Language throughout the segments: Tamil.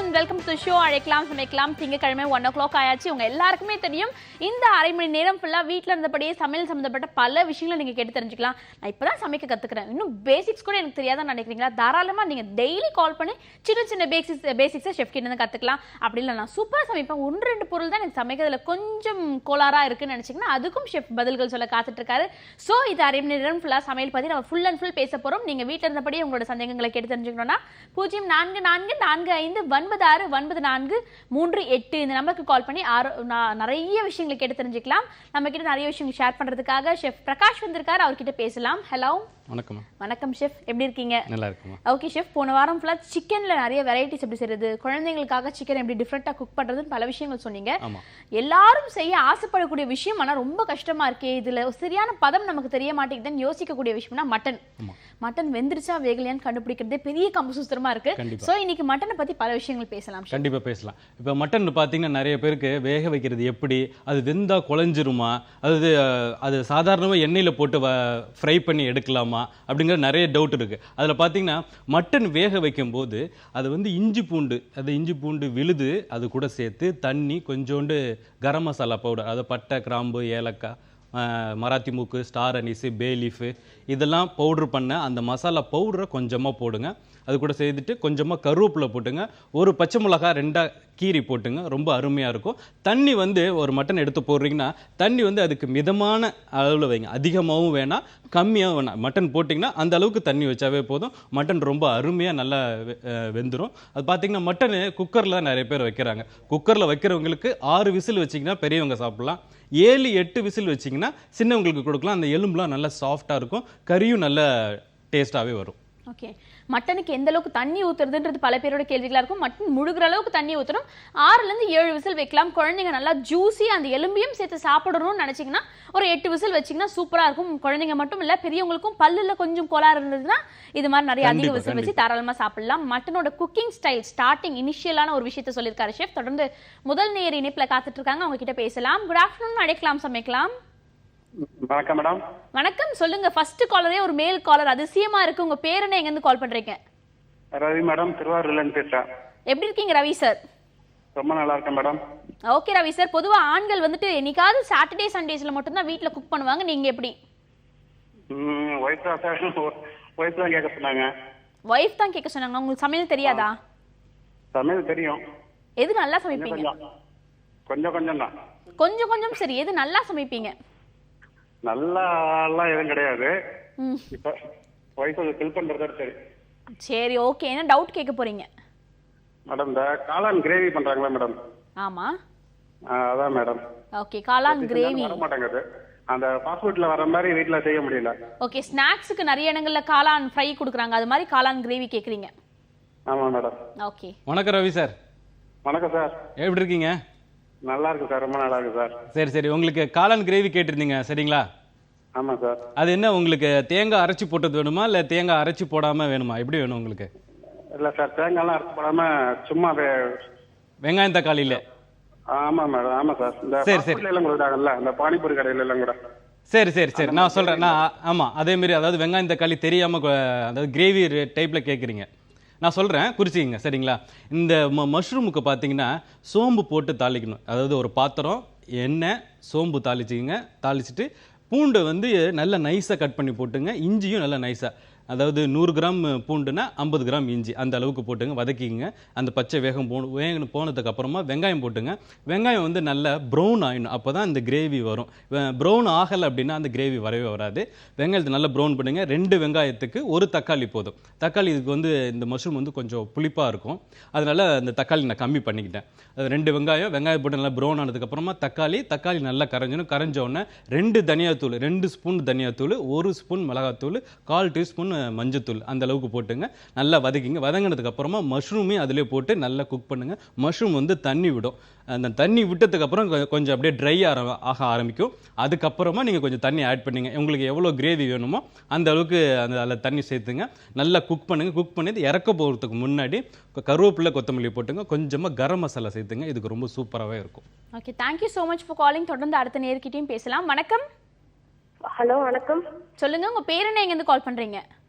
And welcome to show. அழைக்கலாம் சமைக்கலாம். திங்கக்கிழமை 1 o'clock ஆயாச்சு. உங்க எல்லாருக்குமே தெரியும் இந்த அரை மணி நேரம் ஃபுல்லா வீட்டில் இருந்தபடியே சமையல் சம்மந்தப்பட்ட பல விஷயங்களை நீங்க கேட்டு தெரிஞ்சுக்கலாம். நான் இப்பதான் சமைக்க கத்துக்கிறேன், இன்னும் பேசிக்ஸ் கூட எனக்கு தெரியாதான் நினைக்கிறீங்களா? தாராளமா நீங்க டெய்லி கால் பண்ணி சின்ன சின்ன பேசிக்ஸை ஷெஃப் கிட்ட இருந்து கத்துக்கலாம். அப்படி இல்லை நான் சூப்பராக சமைப்பேன், 1-2 பொருள் தான் எனக்கு சமைக்கிறதுல கொஞ்சம் கோளாறா இருக்குன்னு நினைச்சீங்கன்னா அதுக்கும் ஷெஃப் பதில்கள் சொல்ல காத்துட்டு இருக்காரு. ஸோ இது அரை மணி நேரம் ஃபுல்லா சமையல் பத்தி நம்ம ஃபுல் அண்ட் ஃபுல் பேச போறோம். நீங்க வீட்டில் இருந்தபடியே உங்களோட சந்தேகங்களை கேட்டு தெரிஞ்சுக்கணும்னா 0444459438 இந்த நம்பருக்கு கால் பண்ணி நிறைய விஷயங்களை கேட்டு தெரிஞ்சுக்கலாம். நம்ம கிட்ட நிறைய விஷயங்கள் ஷேர் பண்றதுக்காக ஷெஃப் பிரகாஷ் வந்திருக்காரு, அவர்கிட்ட பேசலாம். ஹலோ. வணக்கம். வணக்கம் ஷெஃப், எப்படி இருக்கீங்க? நல்லா இருக்குமா. ஓகே ஷெஃப், போன வாரம் ஃபுல்லா சிக்கன்ல நிறைய வெரைட்டிஸ் எப்படி செய்யறது, குழந்தைங்களுக்காக சிக்கன் எப்படி டிஃப்ரெண்டா குக் பண்றதுன்னு பல விஷயங்கள் சொன்னீங்க. எல்லாரும் செய்ய ஆசைப்படக்கூடிய விஷயம், ஆனா ரொம்ப கஷ்டமா இருக்கே, இதுல சரியான பதம் நமக்கு தெரிய மாட்டேங்குதுன்னு யோசிக்கக்கூடிய விஷயம்னா மட்டன். மட்டன் வெந்திருச்சா வேகலையான்னு கண்டுபிடிக்கிறதே பெரிய கம்பசூத்திரமா இருக்கு. சோ இன்னைக்கு மட்டனை பத்தி பல விஷயங்கள் பேசலாம். கண்டிப்பா பேசலாம். இப்ப மட்டன் பாத்தீங்கன்னா நிறைய பேருக்கு வேக வைக்கிறது எப்படி, அது வெந்தா குழஞ்சிருமா, அது சாதாரணமா எண்ணெயில போட்டு ஃப்ரை பண்ணி எடுக்கலாமா அப்படிங்கிற நிறைய டவுட் இருக்கு. அதுல பாத்தீங்கன்னா மட்டன் வேக வைக்கும் போது அது இஞ்சி பூண்டு விழுது அது கூட சேர்த்து தண்ணி கொஞ்சோண்டு கரம் மசாலா பவுடர், அது பட்டை கிராம்பு ஏலக்காய் மராத்தி மூக்கு ஸ்டார் அனீஸு பே லீஃபு இதெல்லாம் பவுட்ரு பண்ண அந்த மசாலா பவுடரை கொஞ்சமாக போடுங்க. அது கூட செய்துட்டு கொஞ்சமாக கருவேப்பிலை போட்டுங்க, ஒரு பச்சை மிளகாய் 2 கீரி போட்டுங்க, ரொம்ப அருமையாக இருக்கும். தண்ணி ஒரு மட்டன் எடுத்து போடுறீங்கன்னா தண்ணி அதுக்கு மிதமான அளவில் வைங்க, அதிகமாகவும் வேணாம் கம்மியாகவும் வேணாம். மட்டன் போட்டிங்கன்னா அந்த அளவுக்கு தண்ணி வச்சாவே போதும், மட்டன் ரொம்ப அருமையாக நல்லா வெந்துடும். அது பார்த்தீங்கன்னா மட்டனு குக்கரில் தான் நிறைய பேர் வைக்கிறாங்க. குக்கரில் வைக்கிறவங்களுக்கு 6 விசில் வச்சிங்கன்னா பெரியவங்க சாப்பிட்லாம், 7-8 விசில் வச்சிங்கன்னா சின்னவங்களுக்கு கொடுக்கலாம். அந்த எலும்புலாம் நல்லா சாஃப்டாக இருக்கும், கறியும் நல்ல டேஸ்ட்டாகவே வரும். ஓகே, மட்டனுக்கு எந்த அளவுக்கு தண்ணி ஊத்துறதுன்றது பல பேரோட கேள்விகளா இருக்கும். மட்டன் முழுகிற அளவுக்கு தண்ணி ஊற்றணும், 6-7 விசில் வைக்கலாம். குழந்தைங்க நல்லா ஜூஸி அந்த எலும்பையும் சேர்த்து சாப்பிடணும்னு நினைச்சீங்கன்னா ஒரு 8 விசில் வச்சிங்கன்னா சூப்பரா இருக்கும். குழந்தைங்க மட்டும் இல்ல, பெரியவங்களுக்கும் பல்லுல கொஞ்சம் கோளாறு இருந்ததுன்னா இது மாதிரி நிறைய அதிக விசில் வச்சு தாராளமா சாப்பிடலாம். மட்டனோட குக்கிங் ஸ்டைல் ஸ்டார்டிங் இனிஷியலான ஒரு விஷயத்த சொல்லியிருக்காரு ஷெஃப். தொடர்ந்து முதல் நேர் இணைப்புல காத்துட்டு இருக்காங்க, அவங்க கிட்ட பேசலாம். குட் ஆஃப்டர்நூன், அழைக்கலாம் சமைக்கலாம். வணக்கம் மேடம். வணக்கம், சொல்லுங்க. ஃபர்ஸ்ட் காலரே ஒரு மேல் காலர், அதிசயமா இருக்கு. உங்க பேர் என்ன, எங்க இருந்து கால் பண்றீங்க? ரவி மேடம், திருவாரூர்ல இருந்து பேசுறேன். எப்படி இருக்கீங்க ரவி சார்? ரொம்ப நல்லா இருக்கேன் மேடம். ஓகே ரவி சார், பொதுவா ஆண்கள் என்னைக்காவது சாட்டர்டே சண்டேஸ்ல மட்டும் தான் வீட்ல குக் பண்ணுவாங்க, நீங்க எப்படி? வைஃப் தான் கேட்க சொன்னாங்க. வைஃப் தான் கேட்க சொன்னாங்க. உங்களுக்கு சமையல் தெரியாதா? சமையல் தெரியும். எது நல்லா சமைப்பீங்க? கொஞ்சம் தான். கொஞ்சம் சரி, எது நல்லா சமைப்பீங்க? நல்லா எதுவும் கிடையாது. இப்ப வைஃப் ஹெல்ப் பண்றதோட சரி. சரி ஓகே, என்ன டவுட் கேட்க போறீங்க? மேடம், இந்த காளான் கிரேவி பண்றாங்களா மேடம்? ஆமா, அதான் மேடம். ஓகே, காளான் கிரேவி வர மாட்டேங்குது, அந்த ஃபாஸ்ட் ஃபுட்ல வர மாதிரி வீட்ல செய்ய முடியல. ஓகே, ஸ்நாக்ஸ்க்கு நிறைய இடங்கள்ல காளான் ஃப்ரை கொடுக்குறாங்க, அது மாதிரி காளான் கிரேவி கேக்குறீங்க? ஆமா மேடம். ஓகே, வணக்கம் ரவி சார். வணக்கம் சார், எப்படி இருக்கீங்க? நல்லா இருக்கு சார், ரொம்ப நல்லா இருக்கு சார். சரி உங்களுக்கு காளான் கிரேவி கேட்டிருந்தீங்க சரிங்களா? ஆமா சார். அது என்ன, உங்களுக்கு தேங்காய் அரைச்சி போட்டது வேணுமா இல்ல தேங்காய் அரைச்சி போடாம வேணுமா, எப்படி வேணும் உங்களுக்கு? இல்ல சார், தேங்காய்லாம் அரைச்சி போடாம சும்மா வெங்காயம் தக்காளி இல்ல? ஆமா மேடம், ஆமா சார். இந்த ஹாஸ்பிடல்ல எல்லாம் கொடுத்தாங்கல்ல, இந்த பானிபூரி கடையில எல்லாம் கூட. சரி நான் சொல்றேன். ஆமா அதே மாதிரி, அதாவது வெங்காயம் தக்காளி தெரியாம, அதாவது கிரேவி டைப்ல கேட்குறீங்க. நான் சொல்கிறேன், குறிச்சிங்க சரிங்களா? இந்த மஷ்ரூமுக்கு பார்த்தீங்கன்னா சோம்பு போட்டு தாளிக்கணும். அதாவது ஒரு பாத்திரம், எண்ணெய், சோம்பு தாளிச்சிங்க. தாளிச்சிட்டு பூண்டை நல்லா நைஸாக கட் பண்ணி போட்டுங்க. இஞ்சியும் நல்லா நைஸாக, அதாவது 100 கிராம் பூண்டுனா 50 கிராம் இஞ்சி அந்த அளவுக்கு போட்டுங்க, வதக்கிங்க. அந்த பச்சை வேகம் போனதுக்கு அப்புறமா வெங்காயம் போட்டுங்க. வெங்காயம் நல்லா ப்ரௌன் ஆகிடும், அப்போ தான் இந்த கிரேவி வரும். ப்ரௌன் ஆகலை அப்படின்னா அந்த கிரேவி வரவே வராது. வெங்காயத்தை நல்லா ப்ரௌன் பண்ணுங்க. 2 வெங்காயத்துக்கு 1 தக்காளி போதும். தக்காளி இதுக்கு இந்த மஷ்ரூம் கொஞ்சம் புளிப்பாக இருக்கும், அதனால அந்த தக்காளி நான் கம்மி பண்ணிக்கிட்டேன். அது 2 வெங்காயம் போட்டு நல்லா ப்ரௌன் ஆனதுக்கப்புறமா தக்காளி நல்லா கரைஞ்சணும். கரைஞ்ச உடனே 2 தனியாத்தூள், 2 ஸ்பூன் தனியாத்தூள், 1 ஸ்பூன் மிளகாத்தூள், 1/4 டீஸ்பூன் மஞ்சத்தூள் அந்த அளவுக்கு போட்டுங்க. நல்லா வதக்கிங்க. வதங்கினதுக்கு அப்புறமா மஷ்ரூமே அதிலே போட்டு நல்லா குக் பண்ணுங்க. மஷ்ரூம் தண்ணி விடும். அந்த தண்ணி விட்டதுக்கு அப்புறம் கொஞ்சம் அப்படியே ட்ரை ஆக ஆரம்பிக்கும். அதுக்கப்புறமா நீங்கள் கொஞ்சம் தண்ணி ஆட் பண்ணிங்க. உங்களுக்கு எவ்வளோ கிரேவி வேணுமோ அந்த அளவுக்கு அதில் தண்ணி சேர்த்துங்க. நல்லா குக் பண்ணுங்க. குக் பண்ணி இறக்க போகிறதுக்கு முன்னாடி கருவேப்பிலை கொத்தமல்லி போட்டுங்க. கொஞ்சமாக கரம் மசாலா சேர்த்துங்க. இதுக்கு ரொம்ப சூப்பராகவே இருக்கும். Okay, thank you so much for calling. தொடர்ந்து அடுத்த நேர்கிட்டையும் பேசலாம். வணக்கம். ஹலோ, வணக்கம். சொல்லுங்க, உங்க பேர் என்ன, எங்கேருந்து கால் பண்றீங்க?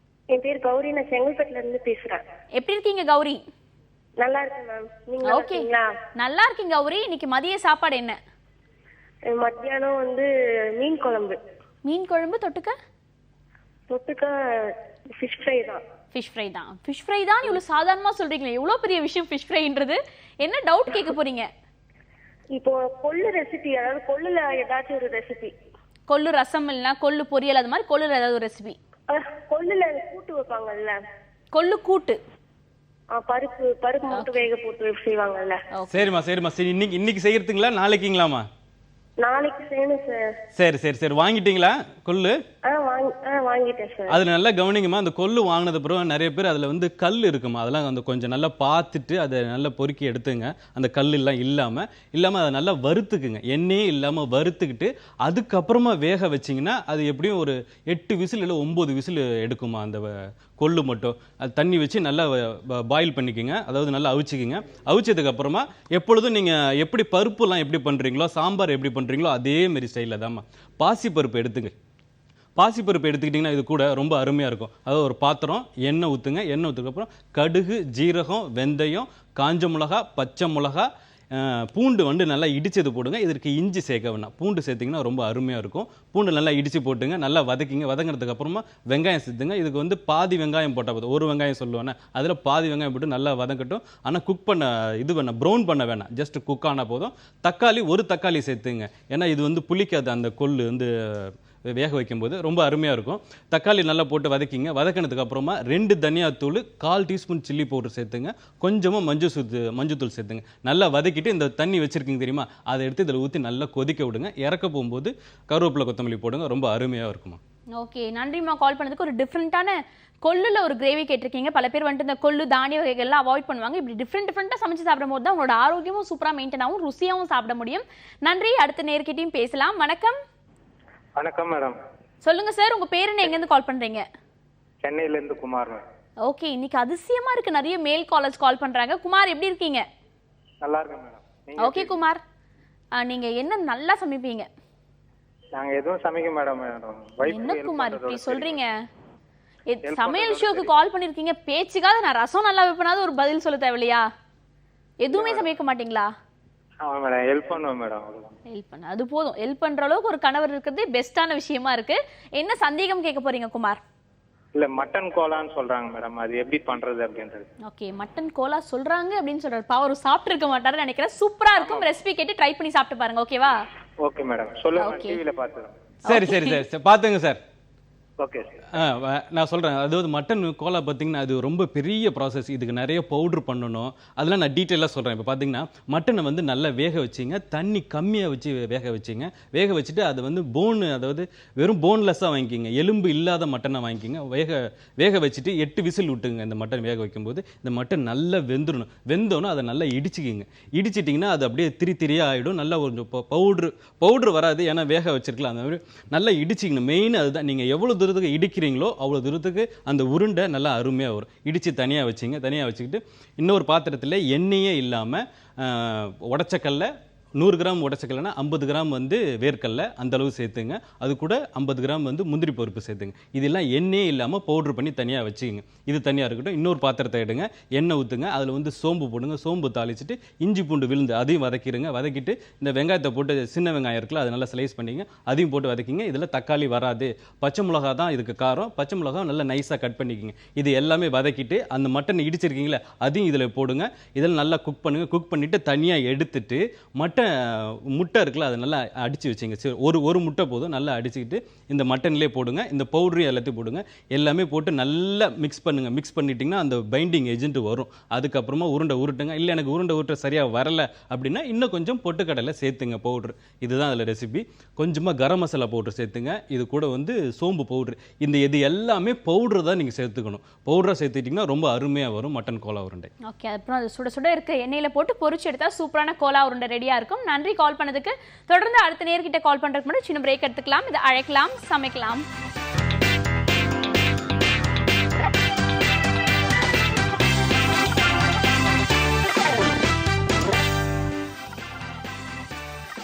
என் பேர் கௌரி, நான் செங்கல்பட்டுல இருந்து பேசுறேன். எப்படி இருக்கீங்க கௌரி? நல்லா இருக்கேன் மேம். நீங்க நல்லா ஓகே இருக்கீங்களா? நல்லா இருக்கீங்க கௌரி. இன்னைக்கு மதிய சாப்பாடு என்ன? மத்தியானம் வந்து மீன் குழம்பு. மீன் குழம்பு தொட்டுக்க ஃபிஷ் ஃப்ரை தான். ஃபிஷ் ஃப்ரை தான். ஃபிஷ் ஃப்ரை தான் இவ்வளவு சாதாரணமா சொல்றீங்களே, எவ்வளவு பெரிய விஷயம் ஃபிஷ் ஃப்ரைன்றது. என்ன டவுட் கேட்க போறீங்க? இப்போ கொள்ளு ரெசிபி, அதாவது கொள்ளுல ஏதாச்சும் ஒரு ரெசிபி. கொள்ளு ரசம் இல்லைன்னா கொள்ளு பொரியல், அது மாதிரி கொள்ளுல ஏதாவது ஒரு ரெசிபி. கொள்ளுல கூட்டு வைப்பாங்கல்ல, கொள்ளு கூட்டு. பருப்பு மட்டும் வேக போட்டு செய்வாங்கல்ல. சரிம்மா சரி இன்னைக்கு செய்யறதுங்களா நாளைக்குங்களாமா? நாளைக்கு செய்யணும் சார். சரி வாங்கிட்டீங்களா கொள்ளு? வாங்கிட்டேன் சார். அது நல்லா கவனிங்கம்மா. அந்த கொள்ளு வாங்கினது அப்புறம் நிறைய பேர் அதில் வந்து கல் இருக்குமா, அதெல்லாம் வந்து கொஞ்சம் நல்லா பார்த்துட்டு அதை நல்லா பொறுக்கி எடுத்துங்க. அந்த கல் எல்லாம் இல்லாமல் அதை நல்லா வறுத்துக்குங்க. எண்ணெயே இல்லாமல் வறுத்துக்கிட்டு அதுக்கப்புறமா வேக வச்சிங்கன்னா அது எப்படியும் ஒரு 8 விசில் இல்லை 9 விசில் எடுக்குமா அந்த கொள்ளு மட்டும். அது தண்ணி வச்சு நல்லா பாயில் பண்ணிக்கோங்க, அதாவது நல்லா அவிச்சிக்கிங்க. அவிச்சதுக்கு அப்புறமா எப்பொழுதும் நீங்கள் எப்படி பருப்புலாம் எப்படி பண்ணுறீங்களோ, சாம்பார் எப்படி பண்ணுறீங்களோ அதே மாதிரி ஸ்டைலில் தான்மா பாசிப்பருப்பு எடுத்துங்க. பாசிப்பருப்பு எடுத்துக்கிட்டிங்கன்னா இது கூட ரொம்ப அருமையாக இருக்கும். அதாவது ஒரு பாத்திரம் எண்ணெய் ஊற்றுங்க. எண்ணெய் ஊற்றுக்கப்புறம் கடுகு, ஜீரகம், வெந்தயம், காஞ்ச மிளகா, பச்சை மிளகா, பூண்டு வந்து நல்லா இடிச்சது போடுங்க. இதற்கு இஞ்சி சேர்க்க வேணாம். பூண்டு சேர்த்திங்கன்னா ரொம்ப அருமையாக இருக்கும். பூண்டு நல்லா இடித்து போட்டுங்க, நல்லா வதக்கிங்க. வதங்கினதுக்கு அப்புறமா வெங்காயம் சேர்த்துங்க. இதுக்கு வந்து பாதி வெங்காயம் போட்டால் போதும். ஒரு வெங்காயம் சொல்லுவேன்னா அதில் பாதி வெங்காயம் போட்டு நல்லா வதக்கட்டும். ஆனால் குக் பண்ண வேணாம், ப்ரௌன் பண்ண வேணாம், ஜஸ்ட் குக் ஆனால் போதும். தக்காளி ஒரு தக்காளி சேர்த்துங்க, ஏன்னா இது வந்து புளிக்காது. அந்த கொள்ளு வந்து வேக வைக்கும்போது ரொம்ப அருமையாக இருக்கும். தக்காளி நல்லா போட்டு வதக்கிங்க. வதக்கினதுக்கு அப்புறமா 2 தனியாத்தூள், 1/4 டீஸ்பூன் சில்லி பவுடர் சேர்த்துங்க. கொஞ்சமாக மஞ்சத்தூள் சேர்த்துங்க. நல்லா வதக்கிட்டு இந்த தண்ணி வச்சுருக்கீங்க தெரியுமா, அதை எடுத்து இதில் ஊற்றி நல்லா கொதிக்க விடுங்க. இறக்க போகும்போது கருவேப்பிலை, கொத்தமல்லி போடுங்க. ரொம்ப அருமையாக இருக்குமா. ஓகே, நன்றிம்மா கால் பண்ணதுக்கு. ஒரு டிஃப்ரெண்ட்டான கொள்ளுல ஒரு கிரேவி கேட்டிருக்கீங்க. பல பேர் வந்துட்டு இந்த கொள்ளு தானிய வகைகள்லாம் அவாய்ட் பண்ணுவாங்க. இப்படி டிஃப்ரெண்ட்டாக சமைச்சு சாப்பிடும் போது தான் உங்களோட ஆரோக்கியமும் சூப்பராக மெயின்டைன் ஆகும், ருசியாகவும் சாப்பிட முடியும். நன்றி. அடுத்த நேர்கிட்டையும் பேசலாம். வணக்கம். வணக்கம் மேடம். சொல்லுங்க சார், உங்க பேர் என்ன, எங்க இருந்து கால் பண்றீங்க? சென்னையில இருந்து குமார். ஓகே, இன்னைக்கு அதிசயமா இருக்கு, நிறைய மேல் காலர்ஸ் கால் பண்றாங்க. குமார் எப்படி இருக்கீங்க? நல்லா இருக்கேன் மேடம். ஓகே குமார், நீங்க என்ன நல்லா சமைப்பீங்க? நாங்க எதுவும் சமைக்க மேடம். என்ன குமார் இப்படி சொல்றீங்க? சமையல் ஷோக்கு கால் பண்ணிருக்கீங்க, பேச்சுக்காக நான் ரசம் நல்லா வைப்பனாவது ஒரு பதில் சொல்ல தேவையில்லையா? எதுவுமே சமைக்க மாட்டீங்களா? ஆமா மேடம், ஹெல்ப் பண்ணுவேன் மேடம். ஹெல்ப் பண்ண அது போதும். ஹெல்ப் பண்ற அளவுக்கு ஒரு கணவர் இருக்கிறது பெஸ்டான விஷயமா இருக்கு. என்ன சந்தேகம் கேட்க போறீங்க குமார்? இல்ல மட்டன் கோலான்னு சொல்றாங்க மேடம், அது எப்படி பண்றது அப்படின்றது. ஓகே, மட்டன் கோலா சொல்றாங்க அப்படின்னு சொல்றாரு. பாவம் சாப்பிட்டு இருக்க மாட்டாருன்னு நினைக்கிறேன். சூப்பரா இருக்கும், ரெசிபி கேட்டு ட்ரை பண்ணி சாப்பிட்டு பாருங்க. ஓகேவா? ஓகே மேடம், சொல்லுங்க. டிவில பாத்துறோம். சரி பாத்துங்க சார். ஓகே, நான் சொல்கிறேன். அதாவது மட்டன் கோலா பார்த்தீங்கன்னா அது ரொம்ப பெரிய ப்ராசஸ். இதுக்கு நிறைய பவுட்ரு பண்ணணும். அதெல்லாம் நான் டீட்டெயிலாக சொல்கிறேன். இப்போ பார்த்தீங்கன்னா மட்டனை வந்து நல்லா வேக வச்சிங்க, தண்ணி கம்மியாக வச்சு வேக வச்சிங்க. வேக வச்சுட்டு அதை வந்து அதாவது வெறும் போன்லெஸ்ஸாக வாங்கிக்கிங்க, எலும்பு இல்லாத மட்டனை வாங்கிக்கிங்க. வேக வச்சுட்டு 8 விசில் விட்டுங்க. இந்த மட்டன் வேக வைக்கும்போது இந்த மட்டன் நல்லா வெந்தோன்னு அதை நல்லா இடிச்சிக்கிங்க. இடிச்சிட்டிங்கன்னா அது அப்படியே திரியாக ஆகிடும். நல்லா கொஞ்சம் பவுட்ரு வராது, ஏன்னா வேக வச்சிருக்கலாம். அந்த மாதிரி நல்லா இடிச்சிக்கணும். மெயின் அதுதான். நீங்கள் எவ்வளோ தூரத்துக்கு இடிக்கிறீங்களோ அவ்வளோ தூரத்துக்கு அந்த உருண்டை நல்லா அருமையாக வரும். இடித்து தனியாக வச்சுக்கிட்டு இன்னொரு பாத்திரத்தில் எண்ணெயே இல்லாமல் உடச்சக்கல்ல 100 கிராம் உடச்சக்கல்லைனா 50 கிராம் வந்து வேர்க்கல்ல அந்த அளவு சேர்த்துங்க. அது கூட 50 கிராம் வந்து முந்திரி பருப்பு சேர்த்துங்க. இதெல்லாம் எண்ணெயே இல்லாமல் பவுட்ரு பண்ணி தனியாக வச்சுக்கோங்க. இது தனியாக இருக்கட்டும். இன்னொரு பாத்திரத்தை எடுங்க, எண்ணெய் ஊற்றுங்க. அதில் வந்து சோம்பு போடுங்க. சோம்பு தாளிச்சிட்டு இஞ்சி பூண்டு விழுந்து அதையும் வதக்கிடுங்க. வதக்கிட்டு இந்த வெங்காயத்தை போட்டு, சின்ன வெங்காயம் இருக்குல்ல அதை நல்லா ஸ்லைஸ் பண்ணிங்க, அதையும் போட்டு வதக்கிங்க. இதில் தக்காளி வராது, பச்சை மிளகா தான் இதுக்கு காரம். பச்சை மிளகா நல்லா நைஸாக கட் பண்ணிக்கிங்க. இது எல்லாமே வதக்கிட்டு அந்த மட்டன் இடிச்சிருக்கீங்களே அதையும் இதில் போடுங்க. இதில் நல்லா குக் பண்ணுங்கள். குக் பண்ணிவிட்டு தனியாக எடுத்துட்டு முட்டை இருக்குல்ல அதை நல்லா அடித்து வச்சுங்க. சரி, ஒரு முட்டை போதும். நல்லா அடிச்சுக்கிட்டு இந்த மட்டன்லேயே போடுங்க. இந்த பவுடரையும் எல்லாத்தையும் போடுங்க. எல்லாமே போட்டு நல்லா மிக்ஸ் பண்ணுங்கள். மிக்ஸ் பண்ணிட்டிங்கன்னா அந்த பைண்டிங் ஏஜென்ட் வரும். அதுக்கப்புறமா உருட்டுங்க. இல்லை எனக்கு உருட்டை சரியாக வரலை அப்படின்னா இன்னும் கொஞ்சம் பொட்டுக்கடலை சேர்த்துங்க பவுட்ரு. இதுதான் அதில் ரெசிபி. கொஞ்சமாக கரம் மசாலா பவுட்ரு சேர்த்துங்க. இது கூட வந்து சோம்பு பவுட்ரு. இது எல்லாமே பவுட்ரு தான் நீங்கள் சேர்த்துக்கணும். பவுடராக சேர்த்துட்டிங்கன்னா ரொம்ப அருமையாக வரும் மட்டன் கோலா உருண்டை. ஓகே, அப்புறம் அது சுட சுட இருக்க எண்ணெயில் போட்டு பொரிச்சு எடுத்தா சூப்பரான கோலா உருண்டை ரெடியாக இருக்கும். நன்றி கால் பண்ணதுக்கு. தொடர்ந்து அடுத்த நேர்கிட்ட கால் பண்றதுக்கு முன்னாடி சின்ன பிரேக் எடுத்துக்கலாம். இதை அழைக்கலாம், சமைக்கலாம்.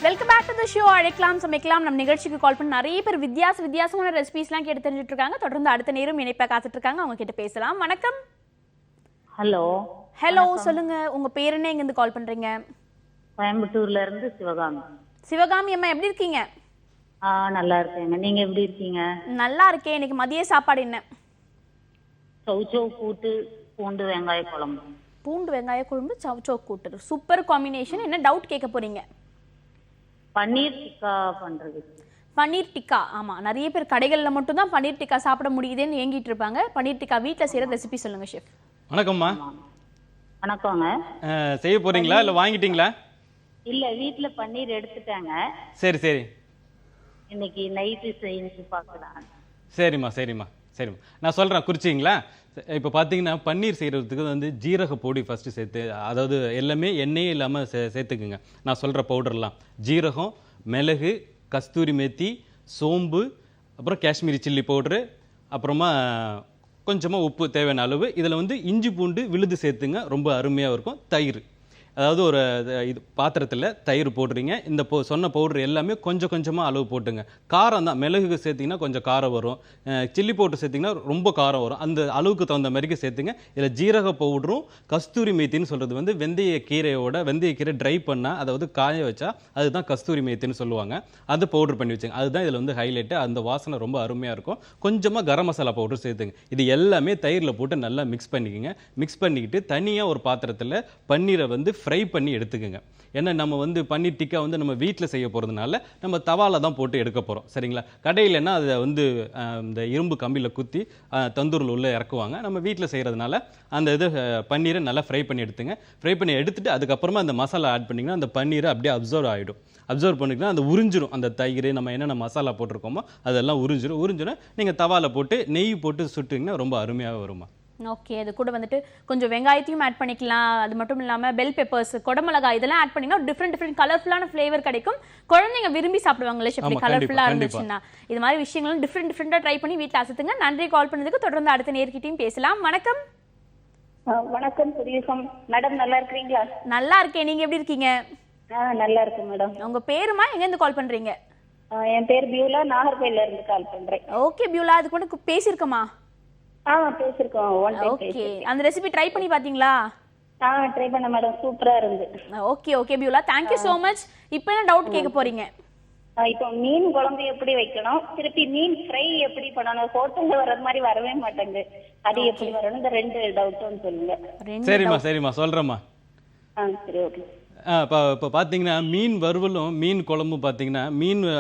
Welcome back to the show. அழைக்கலாம், சமைக்கலாம். நம்ம நிகழ்ச்சிக்கு கால் பண்ணி நிறைய பேர் வித்தியாசமான ரெசிபிஸ்லாம் கேட்டு தெரிஞ்சுட்டு இருக்காங்க. தொடர்ந்து அடுத்த நேரம் இணைப்பா காத்துட்டு இருக்காங்க. அவங்க கிட்ட பேசலாம். வணக்கம். ஹலோ. ஹலோ, சொல்லுங்க உங்க பேர் என்ன, எங்க இருந்து கால் பண்றீங்க? கோயம்புத்தூர்ல இருந்து சிவகாமி. சிவகாமி அம்மா எப்படி இருக்கீங்க? நல்லா இருக்கேங்க. நீங்க எப்படி இருக்கீங்க? நல்லா இருக்கேன். இன்னைக்கு மதிய சாப்பாடு என்ன? சௌச்சௌ கூட்டு, பூண்டு வெங்காய குழம்பு. பூண்டு வெங்காய குழம்பு, சவுச்சோ கூட்டு, சூப்பர் காம்பினேஷன். என்ன டவுட் கேட்க போறீங்க? பன்னீர் டிக்கா பண்றது. பன்னீர் டிக்கா. ஆமா, நிறைய பேர் கடைகள்ல மட்டும் தான் பன்னீர் டிக்கா சாப்பிட முடியுதுன்னு ஏங்கிட்டு இருப்பாங்க. பன்னீர் டிக்கா வீட்ல செய்யற ரெசிபி சொல்லுங்க ஷெஃப். வணக்கம்மா. வணக்கங்க. செய்ய போறீங்களா இல்ல வாங்கிட்டீங்களா? இல்ல, வீட்ல பன்னீர் எடுத்துட்டாங்க. சரி சரி. இன்னைக்கு நைட்டு செஞ்சு பார்க்கலாம். சரிம்மா சரிம்மா சரிம்மா, நான் சொல்கிறேன், குறிச்சிங்களா? இப்போ பார்த்தீங்கன்னா பன்னீர் செய்கிறதுக்கு வந்து ஜீரக பொடி ஃபஸ்ட்டு சேர்த்து, அதாவது எல்லாமே எண்ணெயே இல்லாமல் சேர்த்துக்குங்க. நான் சொல்கிற பவுடர்லாம் ஜீரகம், மிளகு, கஸ்தூரி மேத்தி, சோம்பு, அப்புறம் காஷ்மீரி சில்லி பவுட்ரு, அப்புறமா கொஞ்சமாக உப்பு தேவையான அளவு. இதில் வந்து இஞ்சி பூண்டு விழுது சேர்த்துங்க, ரொம்ப அருமையாக இருக்கும். தயிர், அதாவது ஒரு இது பாத்திரத்தில் தயிர் போடுறீங்க. இந்த சொன்ன பவுடர் எல்லாமே கொஞ்சம் கொஞ்சமாக அளவு போட்டுங்க. காரம் தான், மிளகுக்கு சேர்த்திங்கன்னா கொஞ்சம் காரம் வரும், சில்லி பவுடர் சேர்த்திங்கன்னா ரொம்ப காரம் வரும். அந்த அளவுக்கு தகுந்த மாதிரிக்கு சேர்த்துங்க. இதில் ஜீரக பவுடரும் கஸ்தூரி மேத்தின்னு சொல்கிறது வந்து வெந்தய கீரை ட்ரை பண்ணால், அதாவது காய வச்சா அதுதான் கஸ்தூரி மேத்தின்னு சொல்லுவாங்க. அதை பவுடர் பண்ணி வச்சுங்க. அதுதான் இதில் வந்து ஹைலைட்டு. அந்த வாசனை ரொம்ப அருமையாக இருக்கும். கொஞ்சமாக கரம் மசாலா பவுடர் சேர்த்துங்க. இது எல்லாமே தயிரில் போட்டு நல்லா மிக்ஸ் பண்ணிக்கோங்க. மிக்ஸ் பண்ணிக்கிட்டு தனியாக ஒரு பாத்திரத்தில் பன்னீரை வந்து ஃப்ரை பண்ணி எடுத்துக்கோங்க. ஏன்னா நம்ம வந்து பன்னீர் டிக்கா வந்து நம்ம வீட்டில் செய்ய போகிறதுனால நம்ம தவால தான் போட்டு எடுக்க போகிறோம், சரிங்களா? கடையிலன்னா அதை வந்து இந்த இரும்பு கம்பியில் குத்தி தந்தூரில் உள்ளே இறக்குவாங்க. நம்ம வீட்டில் செய்கிறதுனால அந்த இது பன்னீரை நல்லா ஃப்ரை பண்ணி எடுத்துங்க. ஃப்ரை பண்ணி எடுத்துட்டு அதுக்கப்புறமா அந்த மசாலா ஆட் பண்ணிங்கன்னா அந்த பன்னீரை அப்படியே அப்சர்வ் பண்ணிக்கலாம். அந்த உறிஞ்சிரும். அந்த தயிர் நம்ம என்னென்ன மசாலா போட்டிருக்கோமோ அதெல்லாம் உறிஞ்சிரும். நீங்கள் தவால போட்டு நெய் போட்டு சுட்டிங்கன்னா ரொம்ப அருமையாக வருமா. ஓகே, அது கூட வந்துட்டு கொஞ்சம் வெங்காயத்தையும் ஆட் பண்ணிக்கலாம். அது மட்டும் இல்லாமல் பெல் பெப்பர்ஸ், குடமிளகாய் இதெல்லாம் ஆட் பண்ணிங்கன்னா டிஃப்ரெண்ட் கலர்ஃபுல்லான ஃப்ளேவர் கிடைக்கும். குழந்தைங்க விரும்பி சாப்பிடுவாங்களே ஷெஃப், கலர்ஃபுல்லாக இருந்துச்சுன்னா. இது மாதிரி விஷயங்களும் டிஃப்ரெண்டாக ட்ரை பண்ணி வீட்டில் அசத்துங்க. நன்றி கால் பண்ணதுக்கு. தொடர்ந்து அடுத்த நேர்கிட்டையும் பேசலாம். வணக்கம். வணக்கம் புரியுசம் மேடம், நல்லா இருக்கீங்களா? நல்லா இருக்கேன், நீங்க எப்படி இருக்கீங்க? நல்லா இருக்கு மேடம். உங்க பேருமா, எங்க இருந்து கால் பண்றீங்க? என் பேர் பியூலா, நாகர்கோயில்ல இருந்து கால் பண்றேன். ஓகே பியூலா, அதுக்கு மட்டும் பேசியிருக்கோமா? பேசிருக்கோம். ஓகே, அந்த ரெசிபி ட்ரை பண்ணி பாத்தீங்களா? ட்ரை பண்ண மேடம், சூப்பரா இருந்து. Okay Beulah, thank you so much. இப்போ என்ன டவுட் கேட்க போறீங்க? இப்போ மீன் குழம்பு எப்படி வைக்கணும், திருப்பி மீன் ஃப்ரை எப்படி பண்ணணும்? ஹோட்டல்ல வர்றது மாதிரி வரவே மாட்டேங்குது. அது எப்படி வரணும்? இந்த 2 டவுட்டும் சொல்லுங்க. சரிம்மா சொல்றேம்மா. சரி, ஓகே. இப்போ பார்த்தீங்கன்னா மீன் வறுவலும் மீன் குழம்பும் பார்த்தீங்கன்னா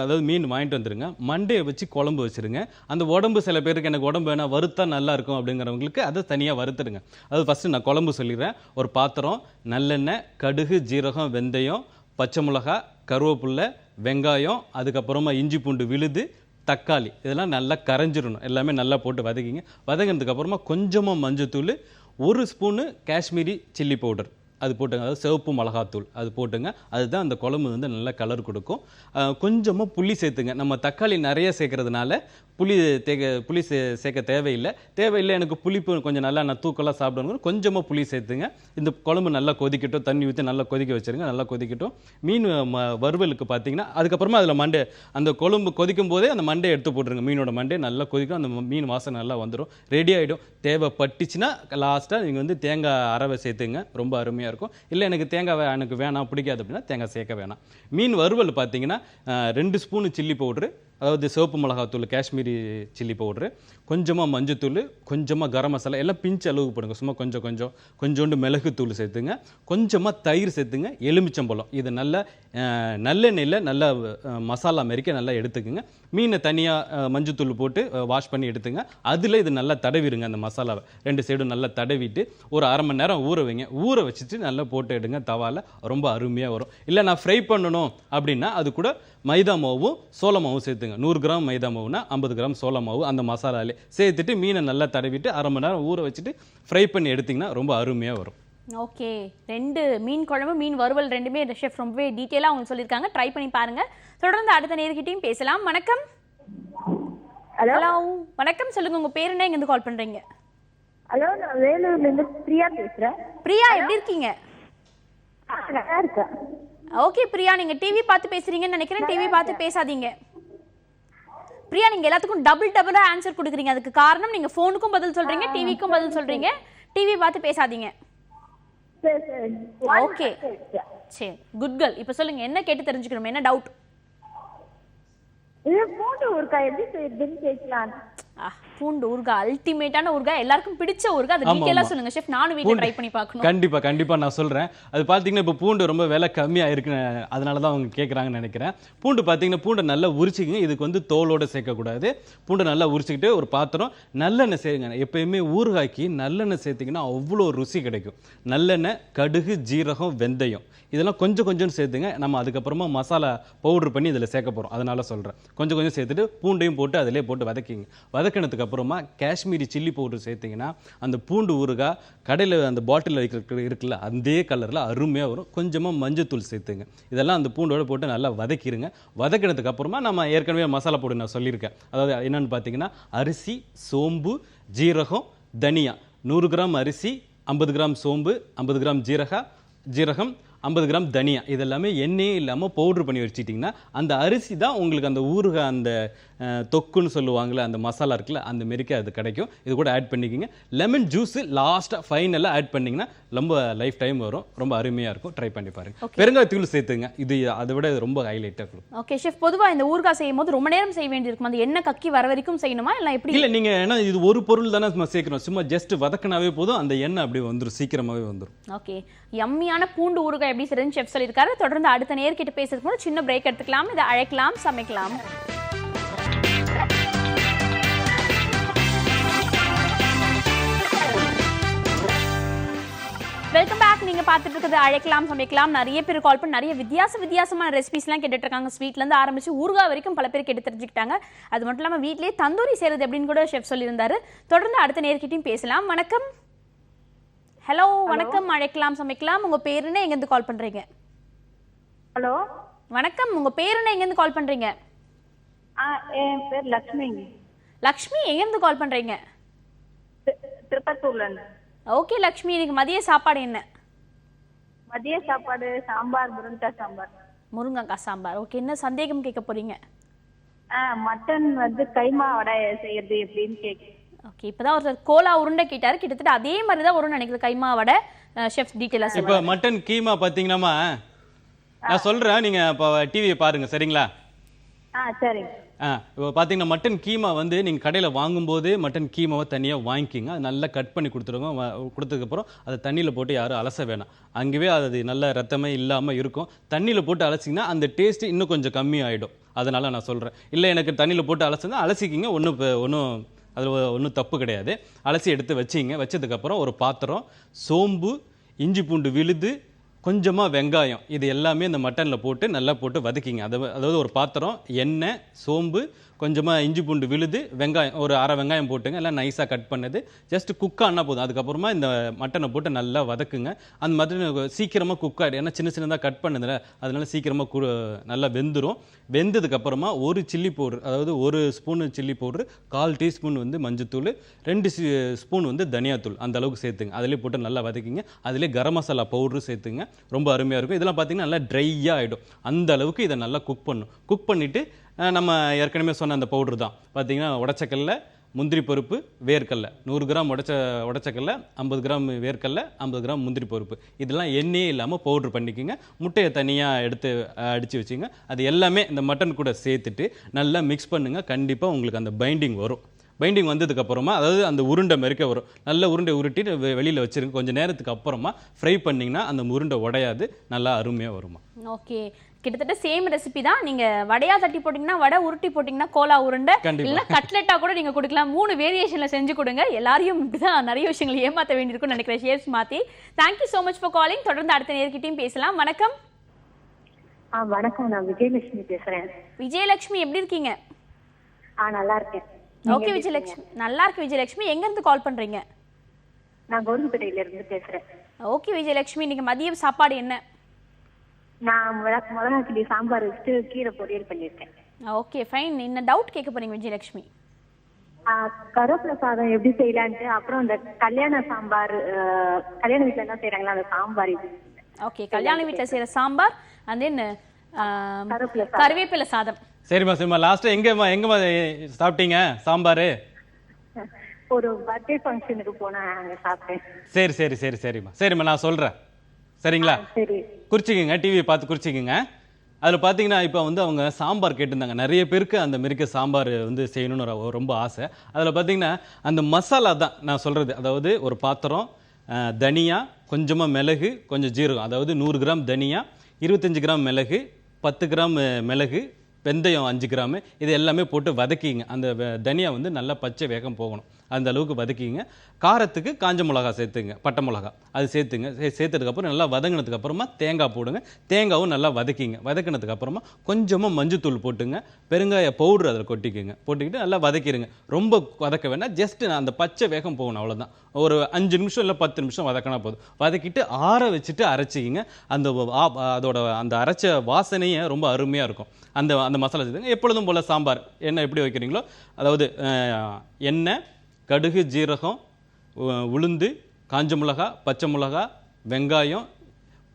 அதாவது மீன் வாங்கிட்டு வந்துருங்க. மண்டையை வச்சு குழம்பு வச்சுருங்க. அந்த உடம்பு சில பேருக்கு எனக்கு உடம்பு வேணால் வறுத்தா நல்லா இருக்கும் அப்படிங்கிறவங்களுக்கு அதை தனியாக வறுத்துடுங்க. அது ஃபஸ்ட்டு நான் குழம்பு சொல்லிடுறேன். ஒரு பாத்திரம், நல்லெண்ணெய், கடுகு, ஜீரகம், வெந்தயம், பச்சை மிளகா, கருவேப்பில்லை, வெங்காயம், அதுக்கப்புறமா இஞ்சி பூண்டு விழுது, தக்காளி, இதெல்லாம் நல்லா கரைஞ்சிடணும். எல்லாமே நல்லா போட்டு வதக்கிங்க. வதங்கினதுக்கப்புறமா கொஞ்சமாக மஞ்சத்தூள், 1 ஸ்பூனு காஷ்மீரி சில்லி பவுடர் அது போட்டுங்க. அதாவது சிவப்பு மிளகாத்தூள் அது போட்டுங்க. அதுதான் அந்த குழம்பு வந்து நல்லா கலர் கொடுக்கும். கொஞ்சமாக புளி சேர்த்துங்க. நம்ம தக்காளி நிறைய சேர்க்கறதுனால புளி சேர்க்க தேவையில்லை. எனக்கு புளிப்பு கொஞ்சம் நல்லா நான் தூக்கலாக சாப்பிடணும், கொஞ்சமாக புளி சேர்த்துங்க. இந்த குழம்பு நல்லா கொதிக்கட்டும். தண்ணி ஊற்றி நல்லா கொதிக்க வச்சுருங்க. நல்லா கொதிக்கட்டும். மீன் வறுவலுக்கு பார்த்தீங்கன்னா அதுக்கப்புறமா அதில் அந்த குழம்பு கொதிக்கும் போதே அந்த மண்டையை எடுத்து போட்டுருங்க. மீனோட மண்டே நல்லா கொதிக்கும். அந்த மீன் வாசனை நல்லா வந்துடும், ரெடி ஆகிடும். தேவைப்பட்டுச்சுன்னா லாஸ்ட்டாக நீங்கள் வந்து தேங்காய் அரவை சேர்த்துங்க. ரொம்ப அருமையாக இருக்கும். இல்லை எனக்கு தேங்காய் எனக்கு வேணாம், பிடிக்காது அப்படின்னா தேங்காய் சேர்க்க வேணாம். மீன் வறுவல் பார்த்தீங்கன்னா 2 ஸ்பூனு சில்லி பவுட்ரு, அதாவது சிவப்பு மிளகாத்தூள், காஷ்மீரி சில்லி பவுட்ரு, கொஞ்சமாக மஞ்சத்தூள், கொஞ்சமாக கரம் மசாலா, எல்லாம் பிஞ்சு அளவுக்கு போடுங்க. சும்மா கொஞ்சோண்டு மிளகுத்தூள் சேர்த்துங்க. கொஞ்சமாக தயிர் சேர்த்துங்க. எலுமிச்சம்பழம், இது நல்லெண்ணெயில் நல்லா மசாலா மாரிக்க நல்லா எடுத்துக்குங்க. மீனை தனியாக மஞ்சத்தூள் போட்டு வாஷ் பண்ணி எடுத்துங்க. அதில் இது நல்லா தடவிடுங்க. அந்த மசாலாவை 2 சைடும் நல்லா தடவிட்டு ஒரு 1/2 மணி நேரம் ஊற வைங்க. ஊற வச்சுட்டு நல்லா போட்டு எடுங்க தவால. ரொம்ப அருமையாக வரும். இல்லை நான் ஃப்ரை பண்ணணும் அப்படின்னா அது கூட மைதா மாவும் சோள மாவும் சேர்த்துங்க. 100 கிராம் மைதா மாவுனா 50 கிராம் சோள மாவு அந்த மசாலாலே சேர்த்துட்டு மீனை நல்லா தடவிட்டு 1/2 மணி நேரம் ஊற வச்சுட்டு ஃப்ரை பண்ணி எடுத்திங்கன்னா ரொம்ப அருமையாக வரும். ஓகே, 2 மீன் குழம்பு மீன் வறுவல் ரெண்டுமே ஷெஃப் ரொம்பவே டீட்டெயிலாக அவங்க சொல்லியிருக்காங்க. ட்ரை பண்ணி பாருங்க. தொடர்ந்து அடுத்த நேர்கிட்டையும் பேசலாம். வணக்கம். ஹலோ, வணக்கம். சொல்லுங்க, உங்க பேர் என்ன, எங்கேருந்து கால் பண்றீங்க? ஹலோ, நான் வேலூர்ல இருந்து பிரியா பேசுறேன். பிரியா, எப்படி இருக்கீங்க? நல்லா இருக்கேன். ஓகே பிரியா, நீங்க டிவி பார்த்து பேசுறீங்கன்னு நினைக்கிறேன். டிவி பார்த்து பேசாதீங்க பிரியா. நீங்க எல்லாத்துக்கும் டபுளா ஆன்சர் கொடுக்குறீங்க. அதுக்கு காரணம் நீங்க போனுக்கும் பதில் சொல்றீங்க, டிவிக்கும் பதில் சொல்றீங்க. டிவி பார்த்து பேசாதீங்க. சரி சரி ஓகே சரி குட் கேர்ள் இப்போ சொல்லுங்க என்ன கேட்டு தெரிஞ்சுக்கணும் என்ன டவுட் இது பூண்டு ஊறுகாய் எப்படி செய்யுதுன்னு கேட்கலாம். பூண்டு ஊறுகாய் அல்டிமேட்டான ஊறுகாய் எல்லாருக்கும் பிடிச்ச ஊறுகாய் அது ஆமா, டீடைலா ஆமா. சொல்லுங்க ஷெஃப் நானும் வீட்ல ட்ரை பண்ணி பார்க்கணும் கண்டிப்பா நான் சொல்றேன். அது பாத்தீங்கன்னா இப்போ பூண்டு ரொம்ப விலை கம்மியா இருக்கு, அதனால தான் அவங்க கேட்குறாங்கன்னு நினைக்கிறேன். பூண்டு பாத்தீங்கன்னா பூண்டை நல்லா உரிச்சிக்கிங்க. இதுக்கு வந்து தோலோட சேர்க்கக்கூடாது. பூண்டை நல்லா உரிச்சிக்கிட்டு ஒரு பாத்திரம் நல்லெண்ணெய் சேருங்க. எப்பயுமே ஊறுகாய்க்கு நல்லெண்ணெய் சேர்த்திங்கன்னா அவ்வளோ ருசி கிடைக்கும். நல்லெண்ணெய், கடுகு, ஜீரகம், வெந்தயம் இதெல்லாம் கொஞ்சம் கொஞ்சம் சேர்த்துங்க. நம்ம அதுக்கப்புறமா மசாலா பவுடர் பண்ணி இதில் சேர்க்க போகிறோம், அதனால சொல்கிறேன். கொஞ்சம் கொஞ்சம் சேர்த்துட்டு பூண்டையும் போட்டு அதிலே போட்டு வதக்கிங்க. வதக்கினதுக்கு அப்புறமா காஷ்மீரி சில்லி பவுடர் சேர்த்திங்கன்னா அந்த பூண்டு ஊறுகாய் கடையில் அந்த பாட்டிலில் இருக்குல்ல அதே கலரில் அருமையாக வரும். கொஞ்சமாக மஞ்சத்தூள் சேர்த்துங்க. இதெல்லாம் அந்த பூண்டோட போட்டு நல்லா வதக்கிடுங்க. வதக்கினதுக்கு அப்புறமா நம்ம ஏற்கனவே மசாலா போட்டு நான் சொல்லியிருக்கேன். அதாவது என்னென்னு பார்த்தீங்கன்னா அரிசி, சோம்பு, ஜீரகம், தனியா 100 கிராம் அரிசி, 50 கிராம் சோம்பு, 50 கிராம் ஜீரகம், 50 கிராம் தனியா இதெல்லாமே எண்ணெயே இல்லாமல் பவுட்ரு பண்ணி வச்சுட்டிங்கன்னா அந்த அரிசி தான் உங்களுக்கு அந்த ஊறுகாய் அந்த தொக்குன்னு சொல்லுவாங்கள்ல அந்த மசாலா இருக்குல்ல அந்த மாரிக்கு அது கிடைக்கும். இது கூட ஆட் பண்ணிக்கிங்க. லெமன் ஜூஸ் லாஸ்ட்டாக ஃபைனலாக ஆட் பண்ணிங்கன்னா ரொம்ப லைஃப் டைம் வரும். ரொம்ப அருமையாக இருக்கும். ட்ரை பண்ணி பாருங்க. பெருங்காயத்தூள் சேர்த்துங்க. இது அதை விட ரொம்ப ஹைலைட்டாக இருக்கும். ஓகே ஷெஃப் பொதுவாக இந்த ஊறுகாய் செய்யும் போது ரொம்ப நேரம் செய்ய வேண்டியிருக்கும். அந்த எண்ணெய் கக்கி வர வரைக்கும் செய்யணுமா இல்லை எப்படி? இல்லை நீங்கள் ஏன்னா இது ஒரு பொருள் தானே நம்ம சேர்க்கணும். சும்மா ஜஸ்ட் வதக்கினாவே போதும், அந்த எண்ணெய் அப்படியே வந்துடும், சீக்கிரமாகவே வந்துடும். ஓகே யம்மியான பூண்டு ஊறுகாய் எப்படி செய்யணும்னு ஷெஃப் சொல்லியிருக்காரு. தொடர்ந்து அடுத்த நேர்கிட்ட பேசுறதுக்கு முன்னாடி சின்ன பிரேக் எடுத்துக்கலாம். இதை அழைக்கலாம், சமைக்கலாம். Welcome back. நீங்க பார்த்துட்டு இருக்கிறது அழைக்கலாம் சமைக்கலாம். நிறைய பேர் கால் பண்ணி நிறைய வித்தியாசமான ரெசிபிஸ்லாம் கேட்டுட்டு இருக்காங்க. ஸ்வீட்லேருந்து ஆரம்பிச்சு ஊறுகாய் வரைக்கும் பல பேர் கேட்டு தெரிஞ்சுக்கிட்டாங்க. அது மட்டும் இல்லாமல் வீட்லேயே தந்தூரி செய்கிறது அப்படின்னு கூட ஷெஃப் சொல்லியிருந்தாரு. தொடர்ந்து அடுத்த நேர்கிட்டையும் பேசலாம். வணக்கம். ஹலோ வணக்கம், அழைக்கலாம் சமைக்கலாம். உங்க பேர் என்ன, எங்கேருந்து கால் பண்றீங்க? ஹலோ வணக்கம், உங்க பேர் என்ன, எங்கேருந்து கால் பண்றீங்க? என் பேர் லட்சுமி. லக்ஷ்மி, எங்கேருந்து கால் பண்றீங்க? திருப்பத்தூர்ல இருந்து. ஓகே லக்ஷ்மி, இன்னைக்கு மதிய சாப்பாடு என்ன? மதிய சாப்பாடு சாம்பார், முருங்கைக்காய் சாம்பார். முருங்கைக்காய் சாம்பார். ஓகே, என்ன சந்தேகம் கேட்க போறீங்க? மட்டன் வந்து கைமா வடை செய்யறது எப்படின்னு கேட்க. ஓகே, இப்பதான் ஒருத்தர் கோலா உருண்டை கேட்டாரு. கிட்டத்தட்ட அதே மாதிரி தான் வரும்னு நினைக்கிறது கைமா வடை. ஷெஃப் டீட்டெயிலாக இப்போ மட்டன் கீமா பார்த்தீங்கன்னா நான் சொல்கிறேன், நீங்கள் இப்போ டிவியை பாருங்க சரிங்களா? சரிங்க. இப்போ பார்த்தீங்கன்னா மட்டன் கீமா வந்து நீங்கள் கடையில் வாங்கும்போதே மட்டன் கீமாவை தனியாக வாங்கிக்கிங்க. அது நல்லா கட் பண்ணி கொடுத்துருங்க. கொடுத்ததுக்கப்புறம் அதை தண்ணியில் போட்டு யாரும் அலச வேணாம். அங்கேயே அது நல்ல ரத்தமே இல்லாமல் இருக்கும். தண்ணியில் போட்டு அலசிங்கன்னா அந்த டேஸ்ட்டு இன்னும் கொஞ்சம் கம்மியாகிடும். அதனால் நான் சொல்கிறேன். இல்லை எனக்கு தண்ணியில் போட்டு அலசுனா அலசிக்கிங்க, ஒன்றும் அதில் ஒன்றும் தப்பு கிடையாது. அலசி எடுத்து வச்சிங்க. வச்சதுக்கப்புறம் ஒரு பாத்திரம், சோம்பு, இஞ்சி பூண்டு விழுது, கொஞ்சமாக வெங்காயம் இது எல்லாமே இந்த மட்டனில் போட்டு நல்லா போட்டு வதக்கிங்க. அதாவது ஒரு பாத்திரம், எண்ணெய், சோம்பு, கொஞ்சமாக இஞ்சி பூண்டு விழுது, வெங்காயம் ஒரு அரை வெங்காயம் போட்டுங்க. எல்லாம் நைஸாக கட் பண்ணது ஜஸ்ட் குக் ஆனால் போதும். அதுக்கப்புறமா இந்த மட்டனை போட்டு நல்லா வதக்குங்க. அந்த மட்டன் சீக்கிரமாக குக் ஆகிடும். ஏன்னா சின்னதாக கட் பண்ணுதில்ல, அதனால சீக்கிரமாக நல்லா வெந்துடும். வெந்ததுக்கப்புறமா ஒரு சில்லி பவுடர், அதாவது ஒரு ஸ்பூனு சில்லி பவுடர், 1/4 டீஸ்பூன் வந்து மஞ்சத்தூள், 2 ஸ்பூன் வந்து தனியாத்தூள் அந்த அளவுக்கு சேர்த்துங்க. அதிலே போட்டு நல்லா வதக்கிங்க. அதிலே கரம் மசாலா பவுடரும் சேர்த்துங்க. ரொம்ப அருமையாக இருக்கும். இதெல்லாம் பார்த்தீங்கன்னா நல்லா ட்ரையாக ஆகிடும். அந்த அளவுக்கு இதை நல்லா குக் பண்ணணும். குக் பண்ணிவிட்டு நம்ம ஏற்கனவே சொன்ன அந்த பவுடர் தான் பார்த்தீங்கன்னா உடச்சக்கல்ல, முந்திரி பருப்பு, வேர்க்கடலை 100 கிராம் உடச்சக்கல்ல, 50 கிராம் வேர்க்கடலை, 50 கிராம் முந்திரி பருப்பு இதெல்லாம் எண்ணெயே இல்லாமல் பவுட்ரு பண்ணிக்கோங்க. முட்டையை தனியாக எடுத்து அடித்து வச்சுங்க. அது எல்லாமே இந்த மட்டன் கூட சேர்த்துட்டு நல்லா மிக்ஸ் பண்ணுங்கள். கண்டிப்பாக உங்களுக்கு அந்த பைண்டிங் வரும். பைண்டிங் வந்ததுக்கப்புறமா அதாவது அந்த உருண்டை மெருக்க வரும். நல்ல உருண்டை உருட்டிட்டு வெளியில் வச்சுருங்க. கொஞ்சம் நேரத்துக்கு அப்புறமா ஃப்ரை பண்ணிங்கன்னா அந்த உருண்டை உடையாது, நல்லா அருமையாக வருமா. ஓகே, கிட்டத்தட்ட சேம் ரெசிபி தான். நீங்க வடையா தட்டி போட்டீங்கன்னா வடை, உருட்டி போட்டீங்கன்னா கோலா உருண்டை, இல்ல கட்லெட்டா கூட நீங்க கொடுக்கலாம். 3 வேரியேஷன்ல செஞ்சு கொடுங்க. எல்லாரையும் இப்படிதான் நிறைய விஷயங்கள் ஏமாற்ற வேண்டியிருக்கும்னு நினைக்கிறேன் ஷேர்ஸ் மாத்தி. Thank you so much for calling. தொடர்ந்து அடுத்த நேர்கிட்டையும் பேசலாம். வணக்கம். வணக்கம், நான் விஜயலட்சுமி பேசுறேன். விஜயலட்சுமி எப்படி இருக்கீங்க? நல்லா இருக்கேன். ஓகே விஜயலட்சுமி, நல்லா இருக்கு விஜயலட்சுமி. எங்க இருந்து கால் பண்றீங்க? நான் கோவில்பேட்டையில இருந்து பேசுறேன். ஓகே விஜயலட்சுமி, இன்னைக்கு மதியம் சாப்பாடு என்ன? நான் மிளகாய் சாம்பார் வச்சுட்டு கீரை பொரியல் பண்ணிருக்கேன். Okay fine. என்ன டவுட் கேட்க போறீங்க விஜயலட்சுமி? கருவேப்பிலை சாதம் எப்படி செய்யலான்ட்டு, அப்புறம் இந்த கல்யாண சாம்பார், கல்யாண வீட்டுல என்ன செய்யறாங்களா அந்த சாம்பார். ஓகே, கல்யாண வீட்டுல செய்யற சாம்பார் அண்ட் தென் கருவேப்பிலை சாதம். சரிம்மா லாஸ்ட்டாக எங்கம்மா சாப்பிட்டீங்க சாம்பார்? ஒரு பர்த்டே ஃபங்க்ஷனுக்கு போனேன், அங்கே சாப்பிட்டேன். சரிம்மா நான் சொல்கிறேன். சரிங்களா? சரி. குறிச்சிக்கங்க, டிவி பார்த்து குறிச்சிக்கங்க. அதில் பார்த்தீங்கன்னா இப்போ வந்து அவங்க சாம்பார் கேட்டிருந்தாங்க. நிறைய பேருக்கு அந்த மாரிக்க சாம்பார் வந்து செய்யணும்னு ரொம்ப ஆசை. அதில் பார்த்தீங்கன்னா அந்த மசாலா தான் நான் சொல்கிறது. அதாவது ஒரு பாத்திரம், தனியா, கொஞ்சமாக மிளகு, கொஞ்சம் ஜீரகம். அதாவது 100 கிராம் தனியா, 25 கிராம் மிளகு, 10 கிராம் மிளகு, வெந்தயம் 5 கிராம், இது எல்லாமே போட்டு வதக்கிங்க. அந்த தனியா வந்து நல்லா பச்சை வேகம் போகணும், அந்த அளவுக்கு வதக்கிங்க. காரத்துக்கு காஞ்ச மிளகா சேர்த்துங்க, பட்டை மிளகா அது சேர்த்துங்க. சேர்த்ததுக்கப்புறம் நல்லா வதங்கினதுக்கு அப்புறமா தேங்காய் போடுங்க. தேங்காவும் நல்லா வதக்கிங்க. வதக்கினதுக்கு அப்புறமா கொஞ்சமாக மஞ்சத்தூள் போட்டுங்க, பெருங்காய பவுடர் அதில் கொட்டிக்குங்க. போட்டுக்கிட்டு நல்லா வதக்கிடுங்க. ரொம்ப வதக்க வேண்டாம், ஜஸ்ட் அந்த பச்சை வேகம் போகணும், அவ்வளோதான். ஒரு 5 நிமிஷம் இல்லை 10 நிமிஷம் வதக்கினா போதும். வதக்கிட்டு ஆற வச்சுட்டு அரைச்சிக்கிங்க. அதோட அந்த அரைச்ச வாசனையே ரொம்ப அருமையாக இருக்கும். அந்த மசாலா சேர்த்துங்க. எப்பொழுதும் போல் சாம்பார் என்ன எப்படி வைக்கிறீங்களோ, அதாவது எண்ணெய், கடுகு, ஜீரகம், உளுந்து, காஞ்ச மிளகா, பச்சை மிளகா, வெங்காயம்,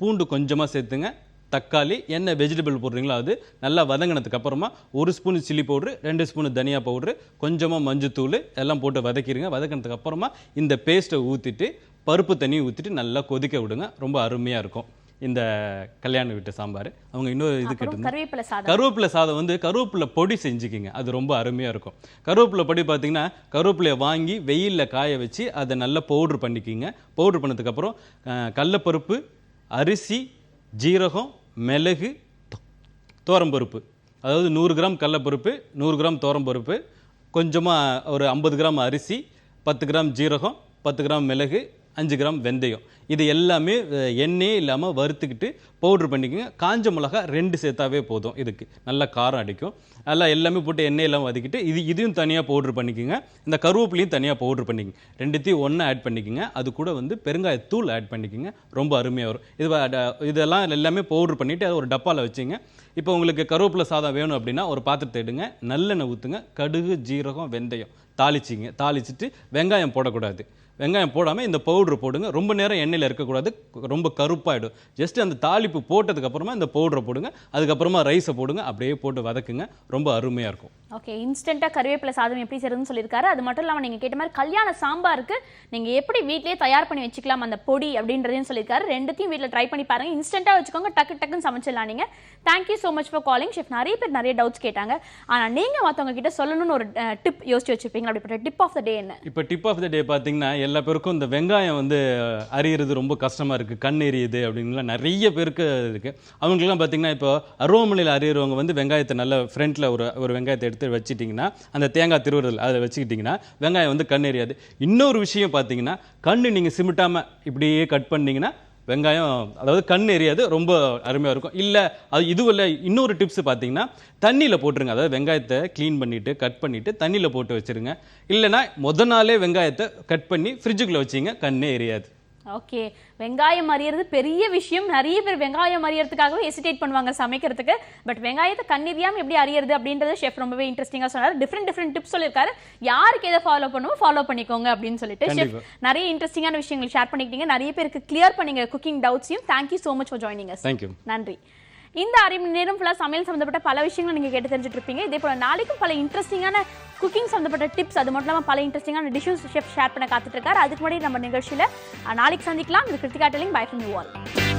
பூண்டு கொஞ்சமாக சேர்த்துங்க, தக்காளி, என்ன வெஜிடபிள் போடுறீங்களோ அது நல்லா வதங்கினதுக்கு அப்புறமா 1 ஸ்பூன் சில்லி பவுட்ரு, 2 ஸ்பூன் தனியா பவுட்ரு, கொஞ்சமாக மஞ்சத்தூள் எல்லாம் போட்டு வதக்கிடுங்க. வதக்கினதுக்கு அப்புறமா இந்த பேஸ்ட்டை ஊற்றிட்டு பருப்பு தண்ணி ஊற்றிட்டு நல்லா கொதிக்க விடுங்க. ரொம்ப அருமையாக இருக்கும் இந்த கல்யாண வீட்டு சாம்பார். அவங்க இன்னொரு இது கேட்டிருந்தாங்க, கருவேப்பிலை சாதம் வந்து கருவேப்பிலை பொடி செஞ்சுக்கிங்க. அது ரொம்ப அருமையாக இருக்கும். கருவேப்பிலை பொடி பார்த்தீங்கன்னா கருவேப்பிலையை வாங்கி வெயிலில் காய வச்சு அதை நல்லா பவுட்ரு பண்ணிக்கிங்க. பவுட்ரு பண்ணதுக்கப்புறம் கடலப்பருப்பு, அரிசி, ஜீரகம், மிளகு, தோரம்பருப்பு, அதாவது 100 கிராம் கடலப்பருப்பு, 100 கிராம் தோரம்பருப்பு, கொஞ்சமாக ஒரு 50 கிராம் அரிசி, 10 கிராம் ஜீரகம், 10 கிராம் மிளகு, 5 கிராம் வெந்தயம், இது எல்லாமே எண்ணெயே இல்லாமல் வறுத்துக்கிட்டு பவுட்ரு பண்ணிக்கோங்க. காஞ்ச மிளகா 2 சேர்த்தாவே போதும், இதுக்கு நல்லா காரம் அடிக்கும். நல்லா எல்லாமே போட்டு எண்ணெய் எல்லாம் வதக்கிட்டு இதையும் தனியாக பவுட்ரு பண்ணிக்கோங்க. இந்த கருவேப்பிலையும் தனியாக பவுட்ரு பண்ணிக்கோங்க. ரெண்டுத்தையும் ஒன்றா ஆட் பண்ணிக்கோங்க. அது கூட வந்து பெருங்காயத்தூள் ஆட் பண்ணிக்கோங்க. ரொம்ப அருமையாக வரும். இதெல்லாம் எல்லாமே பவுட்ரு பண்ணிவிட்டு அதை ஒரு டப்பாவில் வச்சுங்க. இப்போ உங்களுக்கு கருவேப்பிலை சாதம் வேணும் அப்படின்னா ஒரு பாத்திரத்தை எடுங்க, நல்லெண்ணெய் ஊற்றுங்க, கடுகு, ஜீரகம், வெந்தயம் தாளிச்சிங்க. தாளிச்சிட்டு வெங்காயம் போடக்கூடாது. வெங்காயம் போடாமல் இந்த பவுட்ரு போடுங்க. ரொம்ப நேரம் எண்ணெயில் இருக்கக்கூடாது, ரொம்ப கருப்பாயிடும். ஜஸ்ட் அந்த தாளிப்பு போட்டதுக்கப்புறமா இந்த பவுடரை போடுங்க. அதுக்கப்புறமா ரைஸை போடுங்க. அப்படியே போட்டு வதக்குங்க. ரொம்ப அருமையாக இருக்கும். ஓகே, இன்ஸ்டண்ட்டாக கருவேப்பிலை சாதம் எப்படி செய்யறதுன்னு சொல்லியிருக்காரு. அது மட்டும் இல்லாமல் நீங்கள் கேட்ட மாதிரி கல்யாண சாம்பாருக்கு நீங்கள் எப்படி வீட்டிலேயே தயார் பண்ணி வச்சுக்கலாம் அந்த பொடி அப்படின்றதையும் சொல்லியிருக்காரு. ரெண்டுத்தையும் வீட்டில் ட்ரை பண்ணி பாருங்க. இன்ஸ்டண்ட்டாக வச்சுக்கோங்க, டக்குன்னு சமைச்சிடலாம் நீங்கள். Thank you so much for calling chef. நிறைய பேர் நிறைய டவுட்ஸ் கேட்டாங்க. ஆனால் நீங்கள் மற்றவங்க கிட்ட சொல்லணும்னு ஒரு டிப் யோசிச்சு வச்சுருப்பீங்க. அப்படிப்பட்ட டிப் ஆஃப் த டே என்ன? இப்போ டிப் ஆஃப் த டே பார்த்தீங்கன்னா எல்லா பேருக்கும் இந்த வெங்காயம் வந்து அறியறது ரொம்ப கஷ்டமாக இருக்குது, கண் எரியுது அப்படின்லாம் நிறைய பேருக்கு இருக்குது. அவங்களுக்குலாம் பார்த்தீங்கன்னா இப்போ அருவமனையில் அறியறவங்க வந்து வெங்காயத்தை நல்ல ஃப்ரண்ட்டில் ஒரு வெங்காயத்தை எடுத்து வச்சுட்டிங்கன்னா, அந்த தேங்காய் திருவுறல் அதில் வச்சுக்கிட்டிங்கன்னா வெங்காயம் வந்து கண் எரியாது. இன்னொரு விஷயம் பார்த்தீங்கன்னா, கண்ணு நீங்கள் சிமிட்டாமல் இப்படியே கட் பண்ணிங்கன்னா வெங்காயம் அதாவது கண் எரியாது, ரொம்ப அருமையாக இருக்கும். இல்லை அது இதுவில் இன்னொரு டிப்ஸ் பார்த்தீங்கன்னா, தண்ணியில் போட்டுருங்க. அதாவது வெங்காயத்தை க்ளீன் பண்ணிவிட்டு கட் பண்ணிவிட்டு தண்ணியில் போட்டு வச்சுருங்க. இல்லைனா முத நாளே வெங்காயத்தை கட் பண்ணி ஃப்ரிட்ஜுக்குள்ளே வச்சிங்க, கண்ணே எரியாது. ஓகே, வெங்காயம் அறியறது பெரிய விஷயம். நிறைய பேர் வெங்காயம் அறியறதுக்காகவே ஹெசிடேட் பண்ணுவாங்க சமைக்கிறதுக்கு. பட் வெங்காயத்தை கண்ணெரியாமல் எப்படி அறியறது அப்படின்றத ஷெஃப் ரொம்பவே இன்ட்ரெஸ்டிங்காக சொன்னார். டிஃப்ரெண்ட் டிப்ஸ் சொல்லியிருக்காரு. யாருக்கு எதை ஃபாலோ பண்ணுமோ ஃபாலோ பண்ணிக்கோங்க அப்படின்னு சொல்லிட்டு ஷெஃப் நிறைய இன்ட்ரெஸ்டிங்கான விஷயங்கள் ஷேர் பண்ணிக்கிட்டீங்க. நிறைய பேருக்கு கிளியர் பண்ணீங்க குக்கிங் டவுட்ஸையும். Thank you so much for joining us. Thank you. நன்றி. இந்த அரை மணி நேரம் ஃபுல்லாக சமையல் சம்மந்தப்பட்ட பல விஷயங்கள் நீங்கள் கேட்டு தெரிஞ்சுட்டு இருப்பீங்க. இதே போல் நாளைக்கும் பல இன்ட்ரெஸ்டிங்கான குக்கிங் சம்மந்தப்பட்ட டிப்ஸ், அது மட்டும் இல்லாமல் பல இன்ட்ரெஸ்டிங்கான டிஷ்ஷஸ் ஷெஃப் ஷேர் பண்ண காத்துட்டு இருக்காரு. அதுக்கு முன்னாடி நம்ம நிகழ்ச்சியில் நாளைக்கு சந்திக்கலாம். இது Krithika telling. Bye from you all.